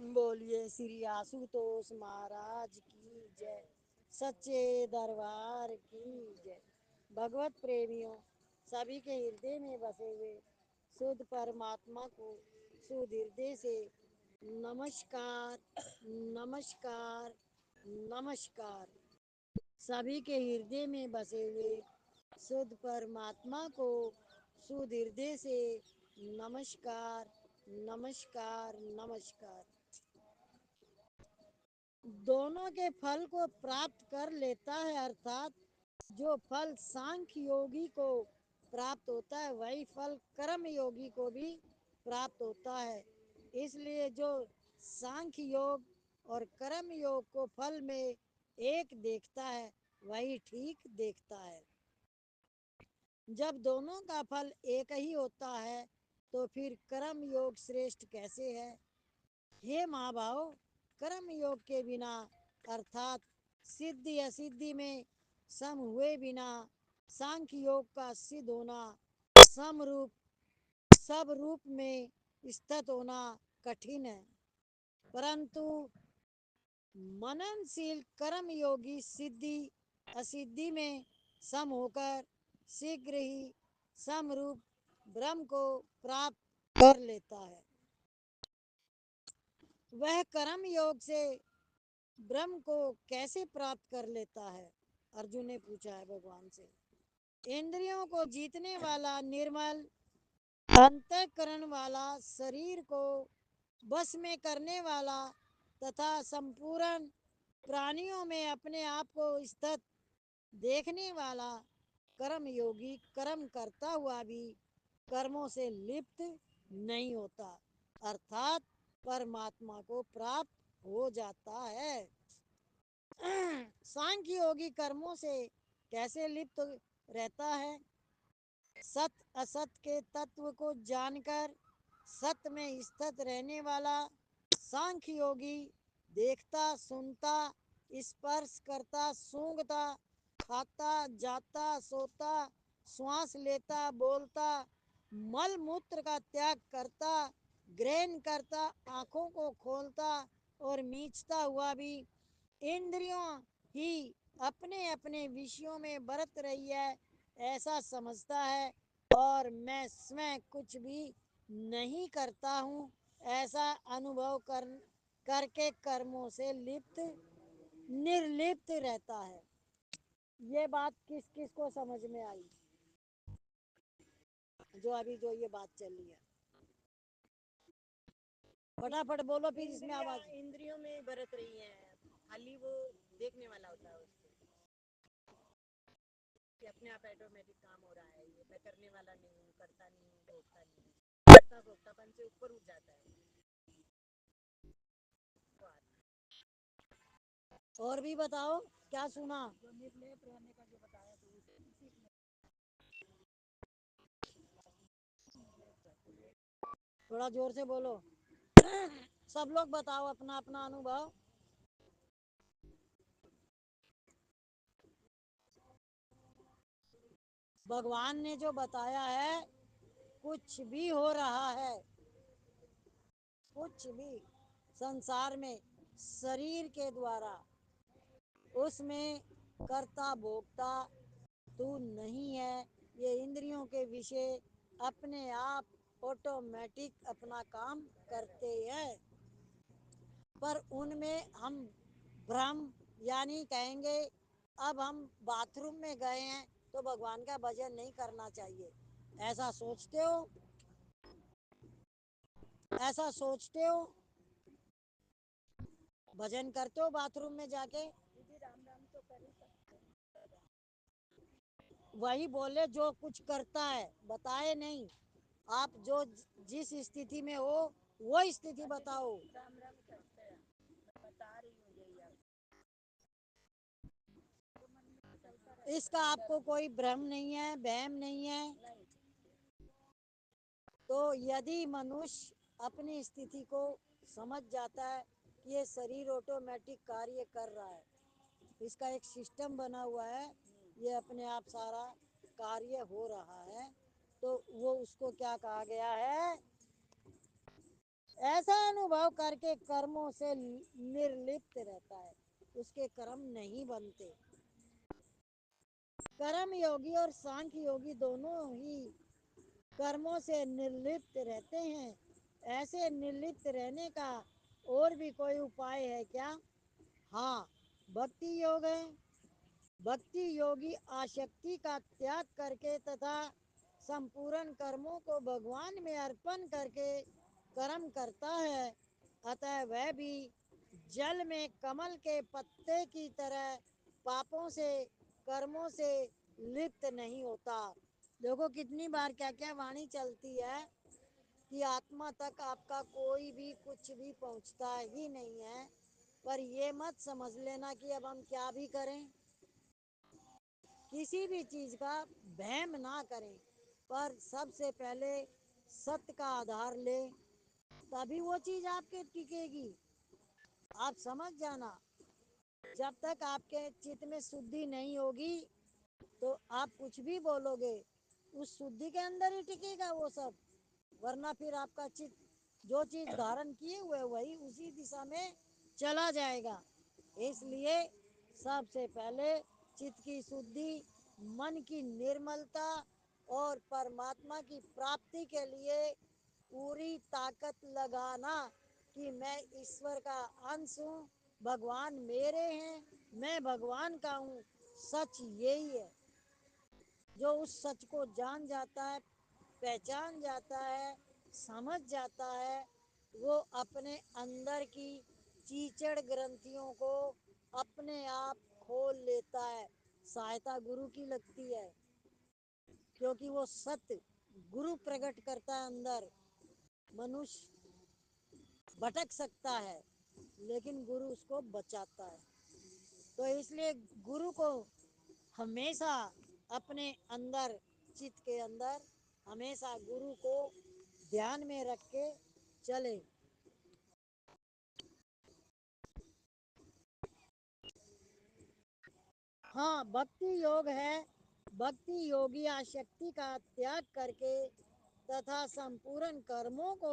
बोलिए श्री आशुतोष महाराज की जय। सच्चे दरबार की जय। भगवत प्रेमियों, सभी के हृदय में बसे हुए शुद्ध परमात्मा को शुद्ध हृदय से नमस्कार, नमस्कार, नमस्कार। सभी के हृदय में बसे हुए शुद्ध परमात्मा को शुद्ध हृदय से नमस्कार, नमस्कार, नमस्कार। दोनों के फल को प्राप्त कर लेता है, अर्थात जो फल सांख्य योगी को प्राप्त होता है वही फल कर्म योगी को भी प्राप्त होता है। इसलिए जो सांख्य योग और कर्म योग को फल में एक देखता है वही ठीक देखता है। जब दोनों का फल एक ही होता है तो फिर कर्म योग श्रेष्ठ कैसे है? हे महाभाव, कर्म योग के बिना अर्थात सिद्धि असिद्धि में सम हुए बिना सांख्य योग का सिद्ध होना, समरूप सब रूप में स्थित होना कठिन है। परंतु मननशील कर्म योगी सिद्धि असिद्धि में सम होकर शीघ्र ही समरूप ब्रह्म को प्राप्त कर लेता है। वह कर्म योग से ब्रह्म को कैसे प्राप्त कर लेता है? अर्जुन ने पूछा है भगवान से। इंद्रियों को जीतने वाला निर्मल अंतःकरण वाला, शरीर को बस में करने वाला तथा संपूर्ण प्राणियों में अपने आप को स्थित देखने वाला कर्म योगी कर्म करता हुआ भी कर्मों से लिप्त नहीं होता, अर्थात परमात्मा को प्राप्त हो जाता है। सांख्य योगी कर्मों से कैसे लिप्त रहता है? सत असत के तत्व को जानकर सत में स्थित रहने वाला सांख्य योगी देखता, सुनता, स्पर्श करता, सूंघता, खाता, जाता, सोता, श्वास लेता, बोलता, मल मूत्र का त्याग करता, ग्रहण करता, आंखों को खोलता और मींचता हुआ भी इंद्रियों ही अपने अपने विषयों में बरत रही है ऐसा समझता है और मैं स्वयं कुछ भी नहीं करता हूँ ऐसा अनुभव करके कर्मों से लिप्त निर्लिप्त रहता है। ये बात किस किस को समझ में आई? जो ये बात चल रही है फटाफट बोलो, फिर इसमें आवाज। इंद्रियों में बरत रही है, खाली वो देखने वाला होता है उससे कि अपने आप ऑटोमेटिक काम हो रहा है, ये मैं करने वाला नहीं हूँ, करता नहीं हूँ, भोगता नहीं हूँ, करता भोगतापन से ऊपर उठ जाता है। और भी बताओ, क्या सुना? जो निर्लेप रहने का जो बताया तो थोड़ा जोर से बोलो। सब लोग बताओ अपना अपना अनुभव। भगवान ने जो बताया है, कुछ भी हो रहा है, कुछ भी संसार में शरीर के द्वारा, उसमें कर्ता भोक्ता तू नहीं है। ये इंद्रियों के विषय अपने आप ऑटोमेटिक अपना काम करते हैं, पर उनमें हम भ्रम यानी कहेंगे अब हम बाथरूम में गए हैं तो भगवान का भजन नहीं करना चाहिए, ऐसा सोचते हो? ऐसा सोचते हो? भजन करते हो बाथरूम में जाके? राम राम तो कर ही सकते हैं। वही बोले जो कुछ करता है, बताए नहीं। आप जो जिस स्थिति में हो वो स्थिति बताओ। राम राम करते हैं, मैं बता रही हूँ यही इसका आपको कोई भ्रम नहीं है, वहम नहीं है। नहीं। तो यदि मनुष्य अपनी स्थिति को समझ जाता है कि ये शरीर ऑटोमेटिक कार्य कर रहा है, इसका एक सिस्टम बना हुआ है, ये अपने आप सारा कार्य हो रहा है, तो वो उसको क्या कहा गया है? ऐसा अनुभव करके कर्मों से निर्लिप्त रहता है, उसके कर्म नहीं बनते। कर्म योगी और सांख्य योगी दोनों ही कर्मों से निर्लिप्त रहते हैं। ऐसे निर्लिप्त रहने का और भी कोई उपाय है क्या? हाँ, भक्ति योग है। भक्ति योगी आसक्ति का त्याग करके तथा संपूर्ण कर्मों को भगवान में अर्पण करके कर्म करता है, अतः वह भी जल में कमल के पत्ते की तरह पापों से, कर्मों से लिप्त नहीं होता। देखो कितनी बार क्या क्या वाणी चलती है कि आत्मा तक आपका कोई भी कुछ भी पहुंचता ही नहीं है। पर ये मत समझ लेना कि अब हम क्या भी करें, किसी भी चीज का वहम ना करें, पर सबसे पहले सत्य का आधार ले, तभी वो चीज आपके टिकेगी। आप समझ जाना, जब तक आपके चित्त में शुद्धि नहीं होगी तो आप कुछ भी बोलोगे, उस शुद्धि के अंदर ही टिकेगा वो सब। वरना फिर आपका चित्त जो चीज धारण किए हुए वही उसी दिशा में चला जाएगा। इसलिए सबसे पहले चित्त की शुद्धि, मन की निर्मलता और परमात्मा की प्राप्ति के लिए पूरी ताकत लगाना कि मैं ईश्वर का अंश हूँ, भगवान मेरे हैं, मैं भगवान का हूँ। सच यही है। जो उस सच को जान जाता है, पहचान जाता है, समझ जाता है, वो अपने अंदर की कीचड़ ग्रंथियों को अपने आप खोल लेता है। सहायता गुरु की लगती है, क्योंकि वो सत्य गुरु प्रकट करता है अंदर। मनुष्य भटक सकता है लेकिन गुरु उसको बचाता है। तो इसलिए गुरु को हमेशा अपने अंदर, चित्त के अंदर हमेशा गुरु को ध्यान में रख के चले। हाँ, भक्ति योग है। भक्ति योगी आसक्ति का त्याग करके तथा संपूर्ण कर्मों को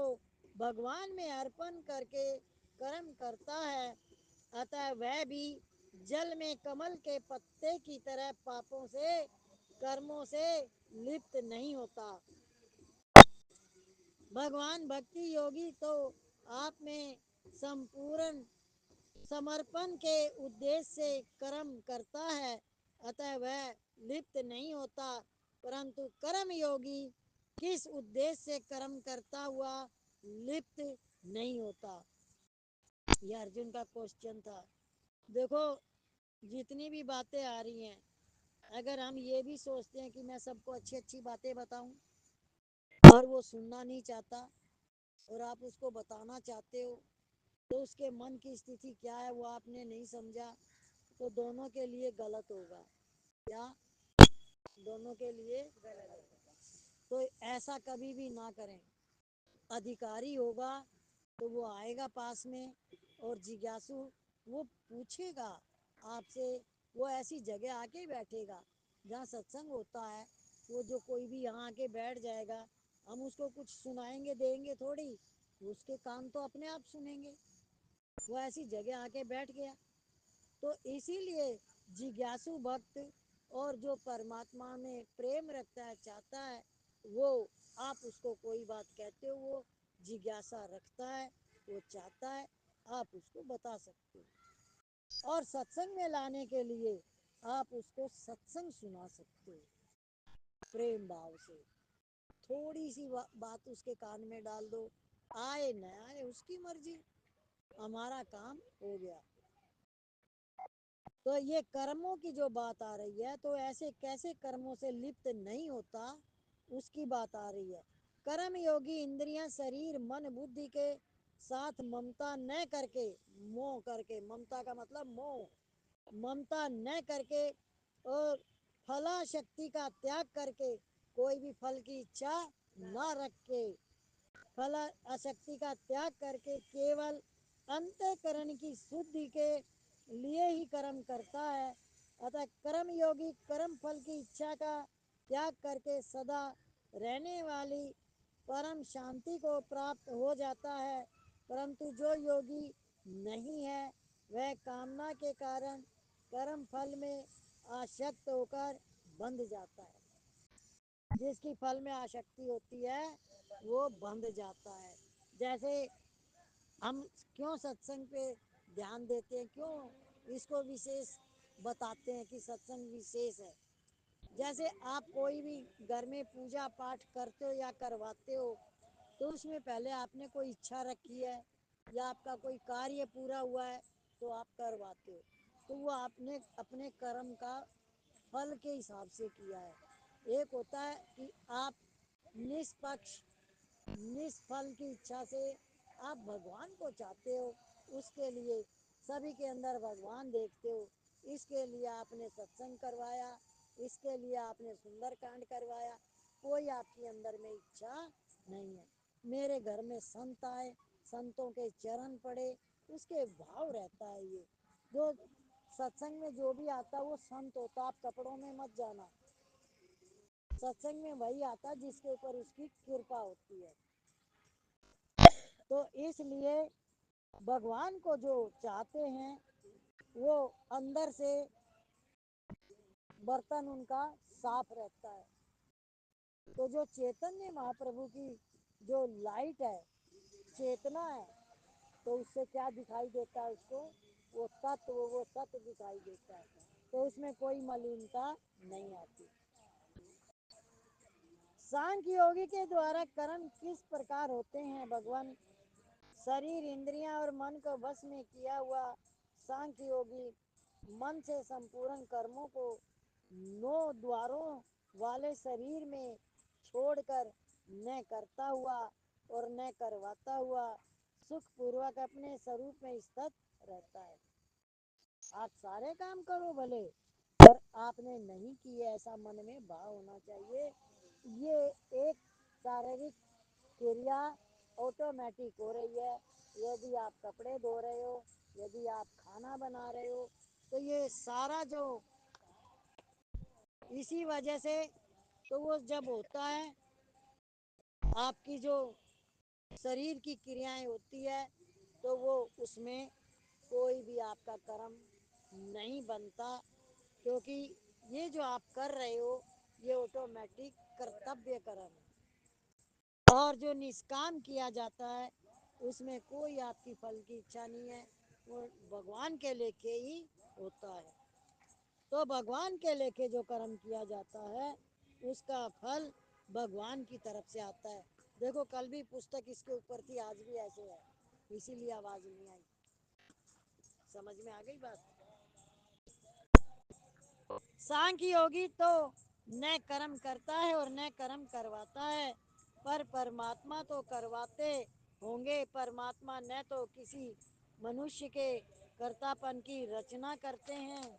भगवान में अर्पण करके कर्म करता है, अतः वह भी जल में कमल के पत्ते की तरह पापों से, कर्मों से लिप्त नहीं होता। भगवान भक्ति योगी तो आप में संपूर्ण समर्पण के उद्देश्य से कर्म करता है, अतः वह लिप्त नहीं होता। परंतु कर्म योगी किस उद्देश्य से कर्म करता हुआ लिप्त नहीं होता? यह अर्जुन का क्वेश्चन था। देखो, जितनी भी बातें आ रही हैं, अगर हम ये भी सोचते हैं कि मैं सबको अच्छी अच्छी बातें बताऊं और वो सुनना नहीं चाहता और आप उसको बताना चाहते हो, तो उसके मन की स्थिति क्या है वो आपने नहीं समझा, तो दोनों के लिए गलत होगा। क्या? दोनों के लिए गलत होगा। तो ऐसा कभी भी ना करें। अधिकारी होगा तो वो आएगा पास में और जिज्ञासु, वो पूछेगा आपसे। वो ऐसी जगह आके बैठेगा जहाँ सत्संग होता है। वो जो कोई भी यहाँ आके बैठ जाएगा, हम उसको कुछ सुनाएंगे देंगे थोड़ी, उसके कान तो अपने आप सुनेंगे। वो ऐसी जगह आके बैठ गया। तो इसीलिए जिज्ञासु भक्त और जो परमात्मा में प्रेम रखता है, चाहता है, वो आप उसको कोई बात कहते हो, वो जिज्ञासा रखता है, वो चाहता है, आप उसको बता सकते हो। और सत्संग में लाने के लिए आप उसको सत्संग सुना सकते हो प्रेम भाव से। थोड़ी सी बात उसके कान में डाल दो, आए न आए उसकी मर्जी, हमारा काम हो गया। तो ये कर्मों की जो बात आ रही है, तो ऐसे कैसे कर्मों से लिप्त नहीं होता, उसकी बात आ रही है। कर्म योगी इंद्रियां, शरीर, मन, बुद्धि के साथ ममता न करके, मोह करके, ममता का मतलब मोह, ममता न करके और फलाशक्ति का त्याग करके, कोई भी फल की इच्छा ना रख के, फल आसक्ति का त्याग करके केवल अंतःकरण की शुद्धि के लिए ही कर्म करता है। अतः कर्म योगी कर्म फल की इच्छा का त्याग करके सदा रहने वाली परम शांति को प्राप्त हो जाता है। परंतु जो योगी नहीं है वह कामना के कारण कर्म फल में आसक्त होकर बंध जाता है। जिसकी फल में आसक्ति होती है वो बंध जाता है। जैसे हम क्यों सत्संग पे ध्यान देते हैं, क्यों इसको विशेष बताते हैं कि सत्संग विशेष है। जैसे आप कोई भी घर में पूजा पाठ करते हो या करवाते हो तो उसमें पहले आपने कोई इच्छा रखी है या आपका कोई कार्य पूरा हुआ है तो आप करवाते हो, तो वो आपने अपने कर्म का फल के हिसाब से किया है। एक होता है कि आप निष्पक्ष निष्फल की इच्छा से आप भगवान को चाहते हो, उसके लिए सभी के अंदर भगवान देखते हो, इसके लिए आपने सत्संग करवाया, इसके लिए आपने सुंदर कांड करवाया। कोई आपके अंदर में इच्छा नहीं है मेरे घर में संत आए, संतों के चरण पड़े, उसके भाव रहता है। ये जो सत्संग में जो भी आता वो संत होता, आप कपड़ों में मत जाना। सत्संग में वही आता जिसके ऊपर उसकी कृपा होती है। तो इसलिए भगवान को जो चाहते हैं वो अंदर से बर्तन उनका साफ रहता है। तो जो चैतन्य महाप्रभु की जो लाइट है, चेतना है, तो उससे क्या दिखाई देता है उसको, वो तत्व वो सत्य दिखाई देता है। तो उसमें कोई मलिनता नहीं आती। सांख्य योगी के द्वारा कर्म किस प्रकार होते हैं भगवान? शरीर इंद्रियां और मन को वश में किया हुआ सांख्य योगी मन से संपूर्ण कर्मों को 9 द्वारों वाले शरीर में छोड़कर न करता हुआ और न करवाता हुआ सुख पूर्वक अपने स्वरूप में स्थित रहता है। आप सारे काम करो भले, पर आपने नहीं किए ऐसा मन में भाव होना चाहिए। ये एक शारीरिक क्रिया ऑटोमेटिक हो रही है। यदि आप कपड़े धो रहे हो, यदि आप खाना बना रहे हो, तो ये सारा जो इसी वजह से, तो वो जब होता है आपकी जो शरीर की क्रियाएं होती है तो वो उसमें कोई भी आपका कर्म नहीं बनता, क्योंकि ये जो आप कर रहे हो ये ऑटोमेटिक कर्तव्य कर्म है। और जो निष्काम किया जाता है उसमें कोई आपकी फल की इच्छा नहीं है, वो भगवान के लेके ही होता है। तो भगवान के लेके जो कर्म किया जाता है उसका फल भगवान की तरफ से आता है। देखो कल भी पुस्तक इसके ऊपर थी, आज भी ऐसे है, इसीलिए आवाज नहीं आई। समझ में आ गई बात? सांख्य योगी तो न कर्म करता है और न कर्म करवाता है, पर परमात्मा तो करवाते होंगे। परमात्मा न तो किसी मनुष्य के कर्तापन की रचना करते हैं,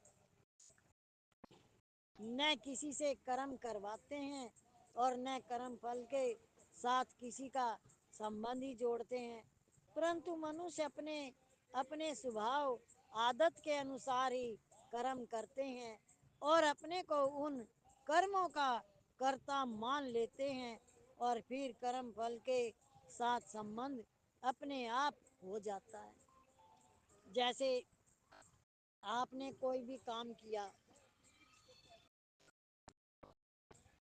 न किसी से कर्म करवाते हैं, और न कर्म फल के साथ किसी का संबंध ही जोड़ते हैं। परंतु मनुष्य अपने अपने स्वभाव आदत के अनुसार ही कर्म करते हैं और अपने को उन कर्मों का कर्ता मान लेते हैं, और फिर कर्म फल के साथ संबंध अपने आप हो जाता है। जैसे आपने कोई भी काम किया,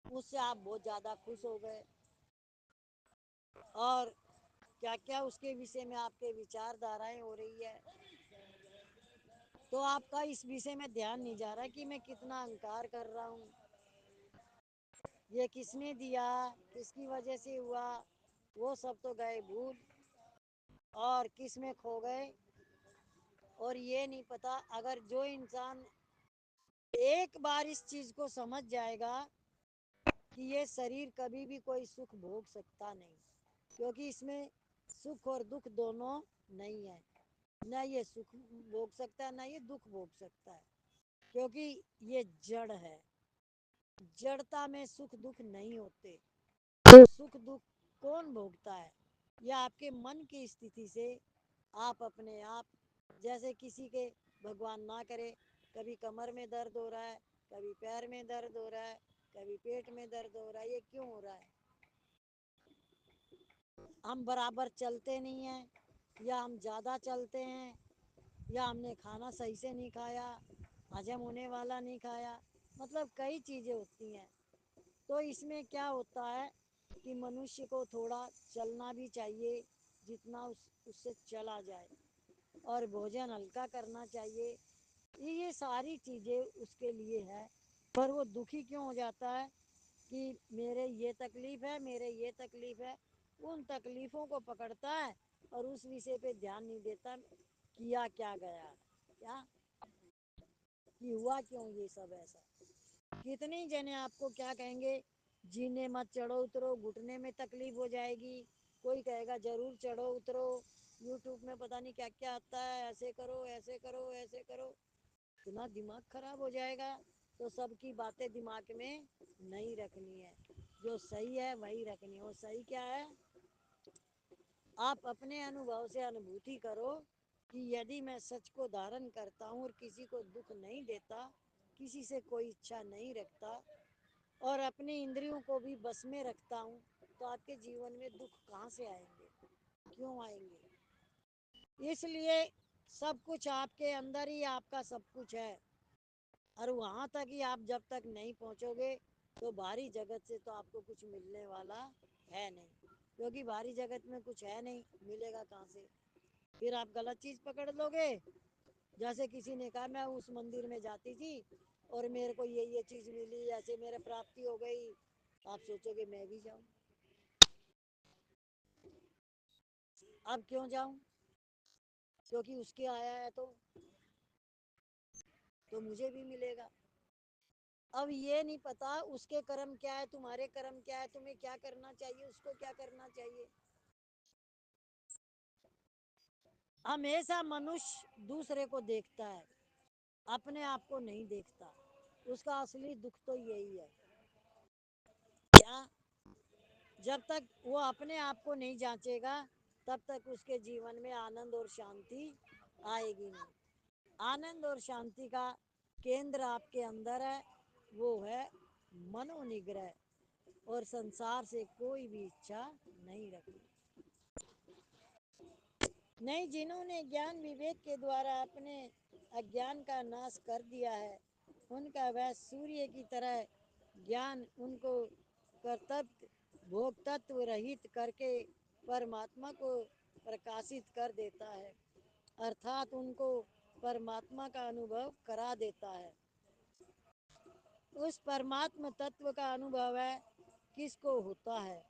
उससे आप बहुत ज़्यादा खुश हो गए, और क्या क्या उसके विषय में आपके विचारधाराएं हो रही है, तो आपका इस विषय में ध्यान नहीं जा रहा कि मैं कितना अहंकार कर रहा हूँ, ये किसने दिया, किसकी वजह से हुआ, वो सब तो गए भूल, और किस में खो गए। और ये नहीं पता, अगर जो इंसान एक बार इस चीज को समझ जाएगा कि ये शरीर कभी भी कोई सुख भोग सकता नहीं, क्योंकि इसमें सुख और दुख दोनों नहीं है। ना ये सुख भोग सकता है ना ये दुख भोग सकता है, क्योंकि ये जड़ है। जड़ता में सुख दुख नहीं होते। तो सुख दुख कौन भोगता है? यह आपके मन की स्थिति से आप अपने आप, जैसे किसी के भगवान ना करे कभी कमर में दर्द हो रहा है, कभी पैर में दर्द हो रहा है, कभी पेट में दर्द हो रहा है, ये क्यों हो रहा है? हम बराबर चलते नहीं हैं, یا ہم زیادہ چلتے ہیں، یا ہم نے کھانا صحیح سے نہیں کھایا، ہجم ہونے والا نہیں کھایا، مطلب کئی چیزیں ہوتی ہیں۔ تو اس میں کیا ہوتا ہے کہ منوشیہ کو تھوڑا چلنا بھی چاہیے، جتنا اس سے چلا جائے، اور بھوجن ہلکا کرنا چاہیے۔ یہ ساری چیزیں اس کے لیے ہے، پر وہ دکھی کیوں ہو جاتا ہے کہ میرے یہ تکلیف ہے، میرے یہ تکلیف ہے، ان تکلیفوں کو پکڑتا ہے اور اس وشے پہ دھیان نہیں دیتا کیا کیا گیا، کیا کہ ہوا کیوں یہ سب ایسا۔ کتنی جنے آپ کو کیا کہیں گے، جینے مت چڑھو اترو، گھٹنے میں تکلیف ہو جائے گی، کوئی کہے گا ضرور چڑھو اترو، یوٹیوب میں پتہ نہیں کیا کیا آتا ہے، ایسے کرو ایسے کرو ایسے کرو، اتنا دماغ خراب ہو جائے گا۔ تو سب کی باتیں دماغ میں نہیں رکھنی ہے، جو صحیح ہے وہی رکھنی ہے۔ وہ صحیح کیا ہے، آپ اپنے انوبھو سے انبھوتی کرو کہ یدی میں سچ کو دھارن کرتا ہوں اور کسی کو دکھ نہیں دیتا، کسی سے کوئی اچھا نہیں رکھتا، اور اپنی اندریوں کو بھی بس میں رکھتا ہوں، تو آپ کے جیون میں دکھ کہاں سے آئیں گے، کیوں آئیں گے؟ اس لیے سب کچھ آپ کے اندر ہی آپ کا سب کچھ ہے، اور وہاں تک ہی آپ جب تک نہیں پہنچو گے تو باہری جگت سے تو آپ کو کچھ ملنے والا ہے نہیں، کیونکہ باہری جگت میں کچھ ہے نہیں، ملے گا کہاں سے؟ پھر آپ غلط چیز پکڑ لو گے۔ جیسے کسی نے کہا میں اس مندر میں جاتی تھی اور میرے کو یہ چیز ملی، ایسے میرے پراپتی ہو گئی، آپ سوچو گے میں بھی جاؤں، اب کیوں جاؤں؟ کیونکہ اس کے آیا ہے تو مجھے بھی ملے گا۔ اب یہ نہیں پتا اس کے کرم کیا ہے، تمہارے کرم کیا ہے، تمہیں کیا کرنا چاہیے، اس کو کیا کرنا چاہیے۔ ہمیشہ منوشیہ دوسرے کو دیکھتا ہے، اپنے آپ کو نہیں دیکھتا، اس کا اصلی دکھ تو یہی ہے، کیا جب تک وہ اپنے آپ کو نہیں جانچے گا تب تک اس کے جیون میں آنند اور شانتی آئے گی نہیں۔ آنند اور شانتی کا کیندر آپ کے اندر ہے، وہ ہے منو نگرہ، اور سنسار سے کوئی بھی اچھا نہیں رکھنی۔ نہیں، جنہوں نے گیان وویک کے دوارا اپنے اگیان کا ناش کر دیا ہے، ان کا وہ سوریہ کی طرح گیان ان کو کرتویہ بھوگتتو رہت کر کے پرماتما کو پرکاشت کر دیتا ہے، ارتھات ان کو پرماتما کا انوبھو کرا دیتا ہے۔ اس پرماتم تتو کا انوبھو ہے کس کو ہوتا ہے؟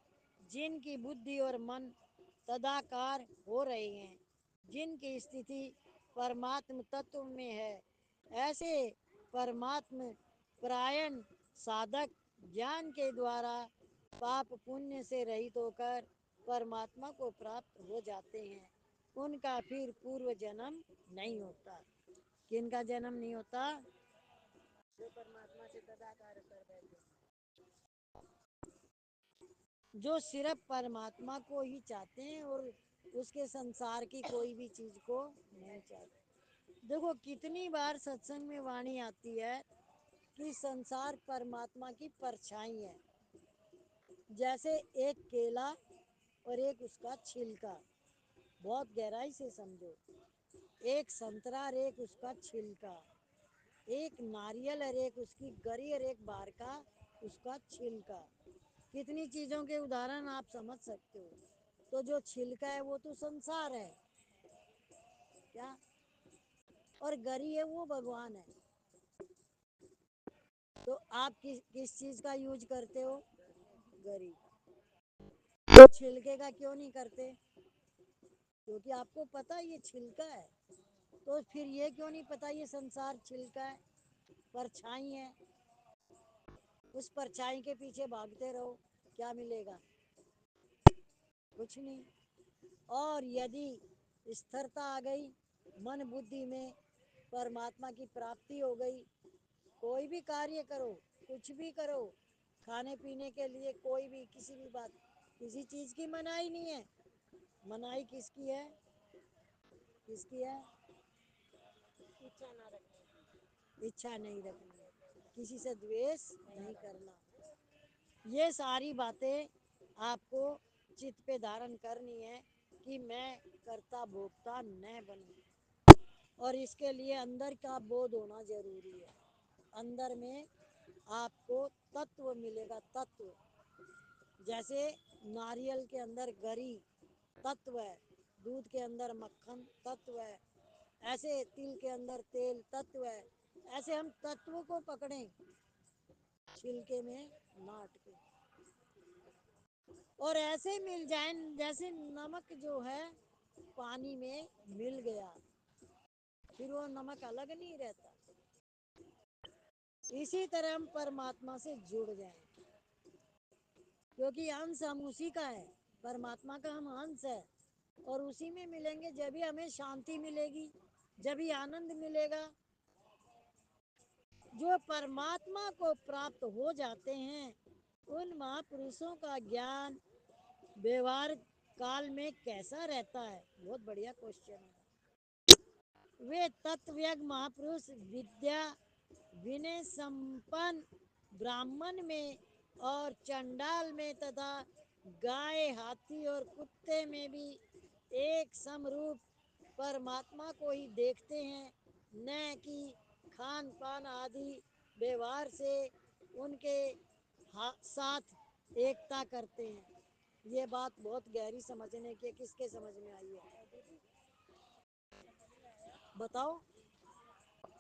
جن کی بدھی اور من تداکار ہو رہے ہیں، جن کی استھتی پرماتم تتو میں ہے، ایسے پرماتم پرائن سادھک گیان کے دوارا پاپ پنیہ سے رہت ہو کر پرماتما کو پراپت ہو جاتے ہیں، ان کا پھر پورو جنم نہیں ہوتا۔ کن کا جنم نہیں ہوتا؟ جو پرماتما سے تداکار کر بیٹھے، جو صرف پرماتما کو ہی چاہتے ہیں اور اس کے سنسار کی کوئی بھی چیز کو نہیں چاہتے۔ دیکھو کتنی بار ستسنگ میں وانی آتی ہے کہ سنسار پرماتما کی پرچھائی ہے، جیسے ایک کیلا اور ایک اس کا چھلکا، بہت گہرائی سے سمجھو، ایک سنترا اور ایک اس کا چھلکا، ایک ناریل اور ایک اس کی گری اور ایک بار کا اس کا چھلکا، کتنی چیزوں کے ادھارن آپ سمجھ سکتے ہو۔ تو جو چھلکا ہے وہ تو سنسار ہے، کیا، اور گری ہے وہ بھگوان ہے۔ تو آپ کس چیز کا یوز کرتے ہو؟ گری۔ تو چھلکے کا کیوں نہیں کرتے؟ کیونکہ آپ کو پتا یہ چھلکا ہے، تو پھر یہ کیوں نہیں پتا یہ سنسار چھلکا ہے، پرچھائی ہے، اس پرچھائی کے پیچھے بھاگتے رہو، کیا ملے گا؟ کچھ نہیں۔ اور یدی استھرتا آ گئی من بدھی میں، پرماتما کی پراپتی ہو گئی، کوئی بھی کاریہ کرو، کچھ بھی کرو، کھانے پینے کے لیے کوئی بھی کسی بھی بات، کسی چیز کی منائی نہیں ہے۔ منائی کس کی ہے؟ کس کی ہے؟ اچھا نہ رکھنے کی، اچھا نہیں رکھنی ہے، کسی سے دویش نہیں کرنا، یہ ساری باتیں آپ کو چت پہ دھارن کرنی ہے کہ میں کرتا بھوکتا نہ بنوں، اور اس کے لیے اندر کا بودھ ہونا ضروری ہے۔ اندر میں آپ کو تتو ملے گا، تتو جیسے ناریل کے اندر گری تتو ہے، دودھ کے اندر مکھن تتو ہے، ایسے تل کے اندر تیل تتو ہے، ایسے ہم تتو کو پکڑیں، چھلکے میں نہ اٹکے، اور ایسے مل جائیں جیسے نمک جو ہے پانی میں مل گیا، پھر وہ نمک الگ نہیں رہتا۔ اسی طرح ہم پرماتما سے جڑ جائیں، کیونکہ انش ہم اسی کا ہے، پرماتما کا ہم انش ہے، اور اسی میں ملیں گے جبھی ہمیں شانتی ملے گی، جبھی آنند ملے گا۔ جو پرماتما کو پراپت ہو جاتے ہیں ان مہاپروشوں کا گیان ویوہار کال میں کیسا رہتا ہے؟ بہت بڑھیا کوشچن ہے۔ وہ تتویگ مہاپروش ودیا ونے سمپن براہمن میں اور چنڈال میں تتھا گائے ہاتھی اور کتے میں بھی ایک سمروپ پرماتما کو ہی دیکھتے ہیں، نہ کہ کھان پان آدि ویوہار سے ان کے ساتھ ایکتا کرتے ہیں۔ یہ بات بہت گہری سمجھنے کی، کس کے سمجھ میں آئی ہے بتاؤ؟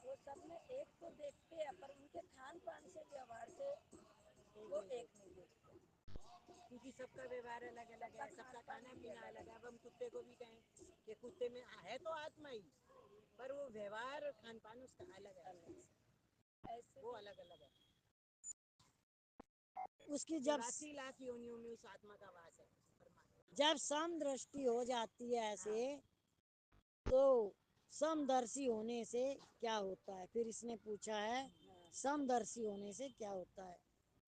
وہ سب میں ایک تو دیکھتے ہیں پر ان کے کھان پان سے ویوہار سے وہ ایک نہیں دیکھتے، کیونکہ سب کا ویوہار الگ الگ ہے، سب کا کھانا پینا الگ ہے۔ اب ہم کتے کو بھی کہیں کہ کتے میں ہے تو آتما ہی، پر وہ ویوہار اور کھان پان اس کا الگ ہے، وہ الگ الگ ہے۔ اس کی 84 لاکھ یونیوں میں اس آتما کا واس ہے۔ جب سم درشٹی ہو جاتی ہے ایسے، تو سمدرشی ہونے سے کیا ہوتا ہے؟ پھر اس نے پوچھا ہے سمدرشی ہونے سے کیا ہوتا ہے؟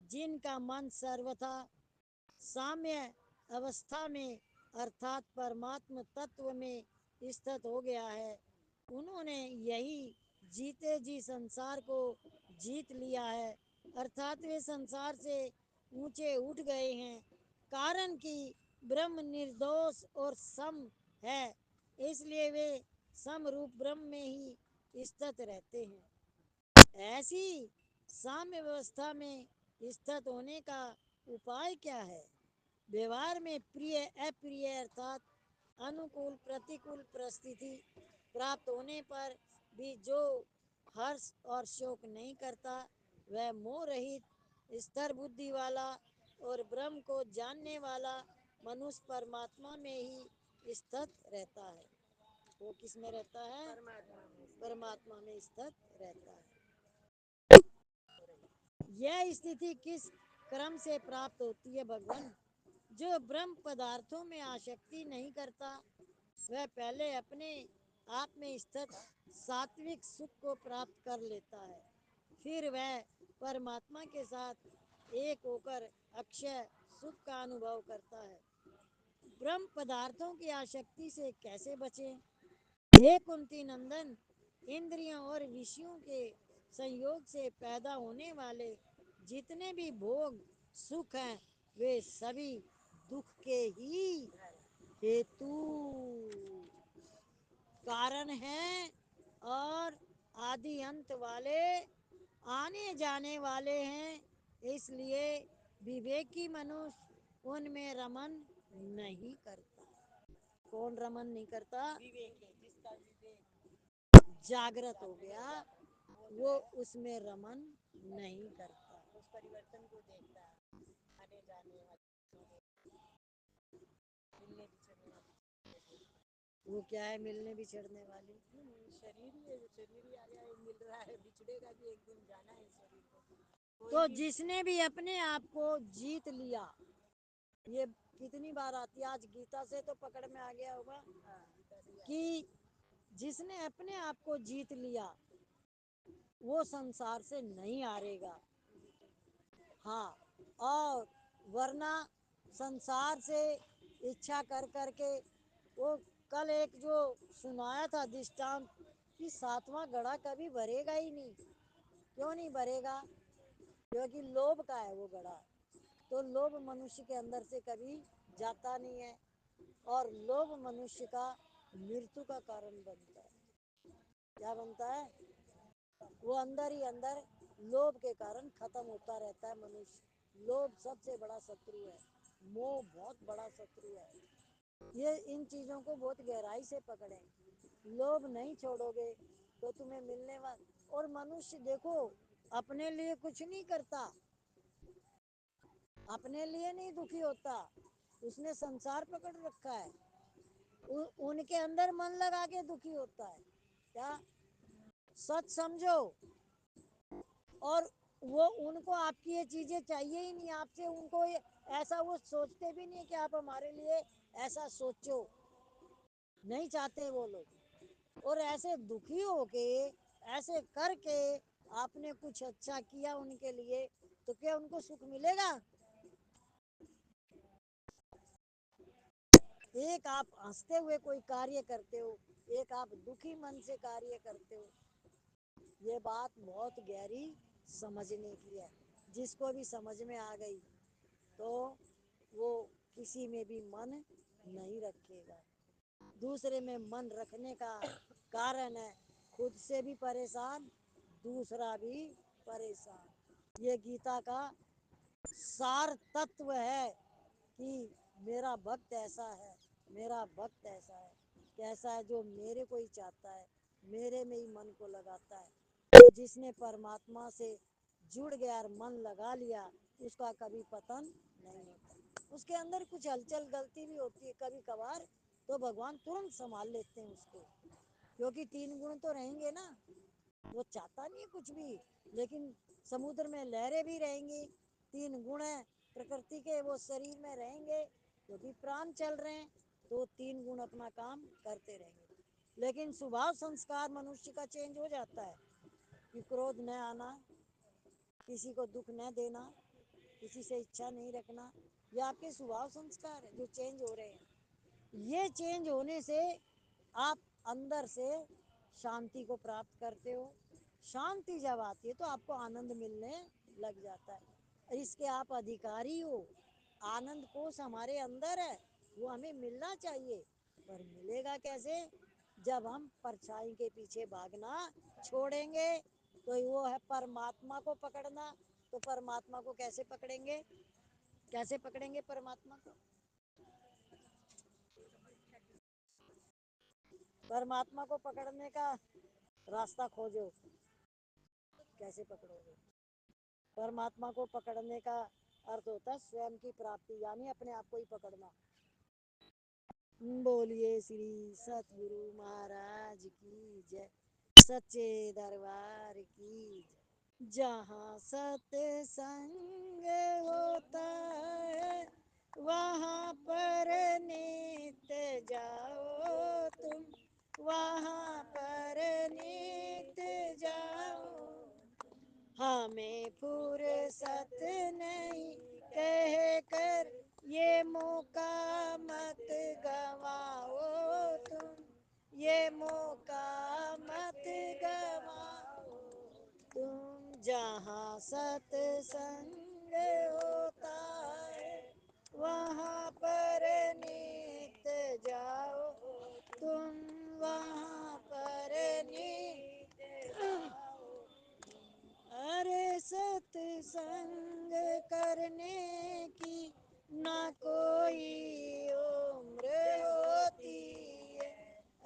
جن کا من سروتھا سامیا اوستھا میں ارتھات پرماتم تتو میں استھت ہو گیا ہے، انہوں نے یہی جیتے جی سنسار کو جیت لیا ہے، ارتھات وہ سنسار سے اونچے اٹھ گئے ہیں، کارن کی برہم نردوش اور سم ہے، اس لیے وہ سم روپ برہم میں ہی استھت رہتے ہیں۔ ایسی سامیا ویوستھا میں استھت ہونے کا اپائے کیا ہے؟ ویوہار میں پریہ اپریہ ارتھات انوکول پرتیکول پرستھتی پراپت ہونے پر بھی جو ہرش اور شوک نہیں کرتا، وہ موہ رہت استھر بدھی والا اور برہم کو جاننے والا منوش پرماتما میں ہی استھت رہتا ہے۔ وہ کس میں رہتا ہے؟ پرماتما میں استھت رہتا ہے۔ یہ استھتی کس کرم سے پراپت ہوتی ہے بھگوان؟ جو برہم پدارتھوں میں آسکتی نہیں کرتا، وہ پہلے اپنے آپ میں استھت ساتوک سکھ کو پراپت کر لیتا ہے، پھر وہ پرماتما کے ساتھ ایک ہو کر اکشے سکھ کا انوبھو کرتا ہے۔ برہم پدارتھوں کی آسکتی سے کیسے بچیں؟ ہے کنتی نندن، اندریوں اور وشیوں کے سنیوگ سے پیدا ہونے والے جتنے بھی بھوگ سکھ ہیں وہ سبھی دکھ کے ہی ہیتو کارن ہیں، اور آدی انت والے آنے جانے والے ہیں، اس لیے وویکی منوش ان میں رمن نہیں کرتا۔ کون رمن نہیں کرتا؟ جس کا جاگرت ہو گیا وہ اس میں رمن نہیں کرتا۔ اس پریورتن کو دیکھتا ہے، آنے جانے والے ملنے بچھڑنے والے، وہ کیا ہے ملنے بچھڑنے والی؟ شریر ہی ہے، شریر ہی آیا ہے، مل رہا ہے، بچھڑے گا بھی ایک دن، جانا ہے شریر کو۔ تو جس نے بھی اپنے آپ کو جیت لیا، یہ کتنی بار آتی ہے، آج گیتا سے تو پکڑ میں آ گیا ہوگا کہ جس نے اپنے آپ کو جیت لیا وہ سنسار سے نہیں ہارے گا۔ ہاں، اور ورنہ سنسار سے اچھا کر کر کے، وہ کل ایک جو سنایا تھا دشٹانت کہ 7واں گڑھا کبھی بھرے گا ہی نہیں۔ کیوں نہیں بھرے گا؟ کیونکہ لوبھ کا ہے وہ گڑھا، تو لوبھ منوشی کے اندر سے کبھی جاتا نہیں ہے، और लोभ मनुष्य का मृत्यु का कारण बनता है। क्या बनता है? वो अंदर ही अंदर लोभ के कारण खत्म होता रहता है मनुष्य। लोभ सबसे बड़ा शत्रु है, मोह बहुत बड़ा शत्रु है। ये इन चीजों को बहुत गहराई से पकड़े। लोभ नहीं छोड़ोगे तो तुम्हें मिलने वाला। और मनुष्य देखो अपने लिए कुछ नहीं करता, अपने लिए नहीं दुखी होता, उसने संसार पकड़ रखा है। उनके अंदर मन लगा के दुखी होता है। क्या? सच समझो। और वो उनको आपकी ये चीजें चाहिए ही नहीं आपसे, उनको ऐसा वो सोचते भी नहीं कि आप हमारे लिए ऐसा सोचो, नहीं चाहते वो लोग। और ऐसे दुखी होके ऐसे करके आपने कुछ अच्छा किया उनके लिए तो क्या उनको सुख मिलेगा? एक आप हंसते हुए कोई कार्य करते हो, एक आप दुखी मन से कार्य करते हो। ये बात बहुत गहरी समझने की है। जिसको भी समझ में आ गई तो वो किसी में भी मन नहीं रखेगा। दूसरे में मन रखने का कारण है खुद से भी परेशान, दूसरा भी परेशान। ये गीता का सार तत्व है कि मेरा भक्त ऐसा है, मेरा भक्त ऐसा है। कैसा है? जो मेरे को ही चाहता है, मेरे में ही मन को लगाता है। तो जिसने परमात्मा से जुड़ गया और मन लगा लिया उसका कभी पतन नहीं होता। उसके अंदर कुछ हलचल गलती भी होती है कभी कभार, तो भगवान तुरंत संभाल लेते हैं उसको, क्योंकि तीन गुण तो रहेंगे ना। वो चाहता नहीं है कुछ भी, लेकिन समुद्र में लहरें भी रहेंगी। तीन गुण है प्रकृति के, वो शरीर में रहेंगे क्योंकि प्राण चल रहे हैं, तो तीन गुण अपना काम करते रहेंगे। लेकिन स्वभाव संस्कार मनुष्य का चेंज हो जाता है कि क्रोध न आना, किसी को दुख न देना, किसी से इच्छा नहीं रखना। ये आपके स्वभाव संस्कार है जो चेंज हो रहे हैं। ये चेंज होने से आप अंदर से शांति को प्राप्त करते हो। शांति जब आती है तो आपको आनंद मिलने लग जाता है। इसके आप अधिकारी हो। आनंद कोष हमारे अंदर है, वो हमें मिलना चाहिए। पर मिलेगा कैसे? जब हम परछाई के पीछे भागना छोड़ेंगे। तो वो है परमात्मा को पकड़ना। तो परमात्मा को कैसे पकड़ेंगे? कैसे पकड़ेंगे परमात्मा को? परमात्मा को पकड़ने का रास्ता खोजो। कैसे पकड़ोगे? परमात्मा को पकड़ने का अर्थ होता है स्वयं की प्राप्ति, यानी अपने आप को ही पकड़ना। बोलिए श्री सतगुरु महाराज की जय, सच्चे दरबार की जय। जहाँ सत्संग होता है वहाँ पर नित्य जाओ तुम, वहाँ पर नित्य जाओ। हमें फुर्सत नहीं कह कर ये मौका मत गवाओ तुम, ये मौका मत गवाओ तुम। जहाँ सत्संग होता है वहाँ पर नित्य जाओ तुम, वहाँ पर नित्य जाओ। अरे सत्संग करने की ना कोई उम्र होती है।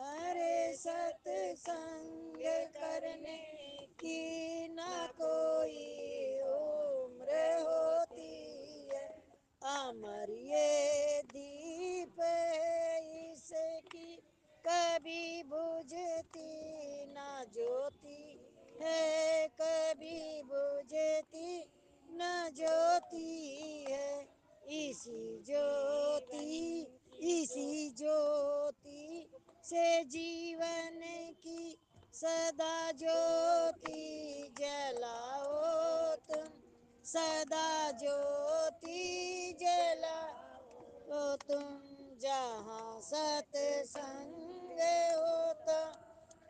अरे सत्संग करने की ना कोई उम्र होती है। अमर ये दीप है इसकी कभी बुझती ना ज्योति है, कभी बुझती न ज्योति है। इसी ज्योति, इसी ज्योति से जीवन की सदा ज्योति जलाओ तुम, सदा ज्योति जलाओ तुम। जहाँ सत्संग होता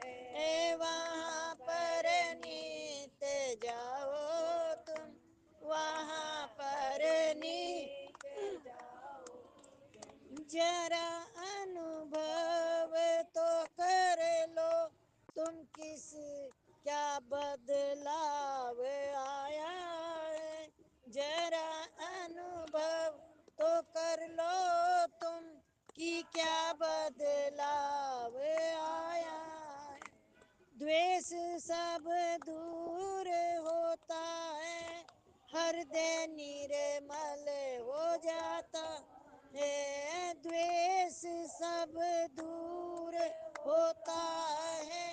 है वहाँ पर नित्य जाओ तुम, वहाँ पर नित्य जाओ। जरा इस क्या बदलाव आया है, जरा अनुभव तो कर लो तुम कि क्या बदलाव आया है। द्वेष सब दूर होता है, हृदय निर्मल हो जाता है। द्वेष सब दूर होता है,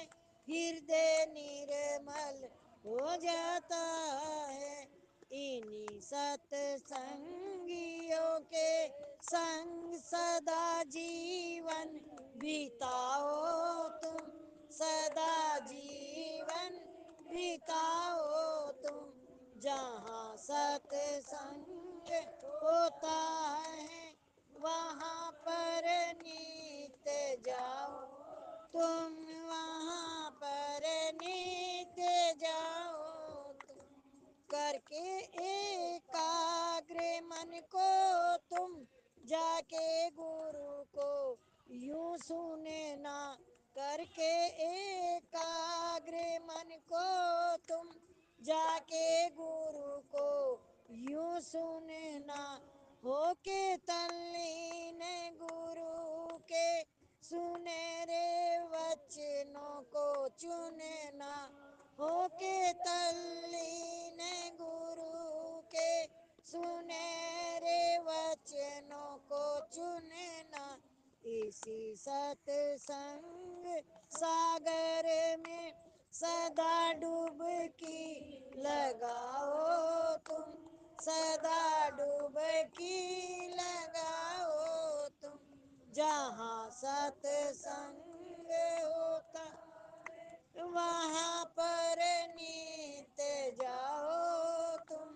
हृदय निर्मल हो जाता है। इन्हीं सत्संगियों के संग सदा जीवन बिताओ तुम, सदा जीवन बिताओ तुम। जहाँ सत्संग होता है वहाँ पर नित्य जाओ तुम, वहाँ पर नित्य जाओ तुम। करके एकाग्र मन को तुम जाके गुरु को यूं सुने ना। करके एकाग्र मन को तुम जाके गुरु को यूं सुने ना। होके तल्लीन गुरु के सुनहरे वचनों को चुने ना। होके तल्लीन गुरु के सुनहरे वचनों को चुनना। इसी सत्संग सागर में सदा डुबकी लगाओ तुम, सदा डुबकी लगाओ तुम। जहाँ सत्संग होता वहाँ पर नित्य जाओ तुम,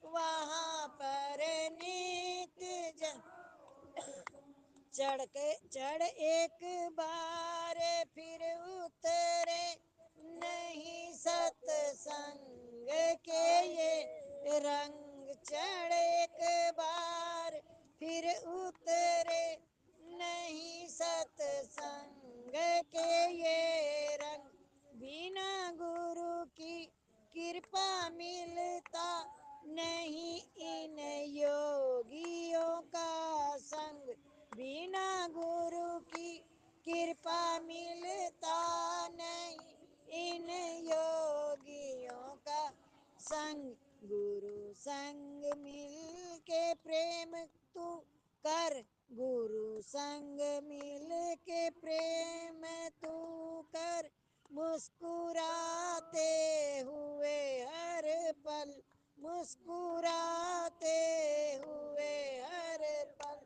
वहाँ पर नित्य चढ़ एक बार फिर उतरे नहीं सत्संग के ये रंग। चढ़ एक बार फिर उतरे नहीं सत्संग के ये रंग। बिना गुरु की कृपा मिलता नहीं इन योगियों का संग। बिना गुरु की कृपा मिलता नहीं इन योगियों का संग। गुरु संग मिल के प्रेम तू कर, गुरु संग मिल के प्रेम तू कर। मुस्कुराते हुए हर पल, मुस्कुराते हुए हर पल।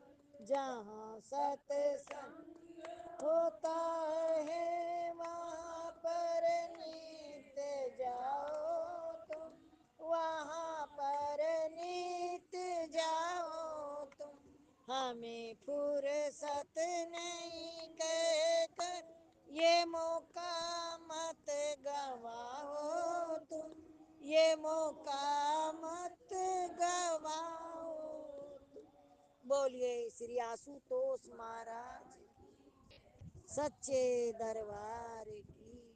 जहाँ सत्संग होता है वहाँ पर नित्य जाओ तुम, वहाँ पर नित्य जाओ तुम। हमें फुर्सत नहीं कहकर ये मौका मत गवाओ तुम, ये मौका मत गवाओ। बोलिए श्री आशुतोष महाराज सच्चे दरबार की।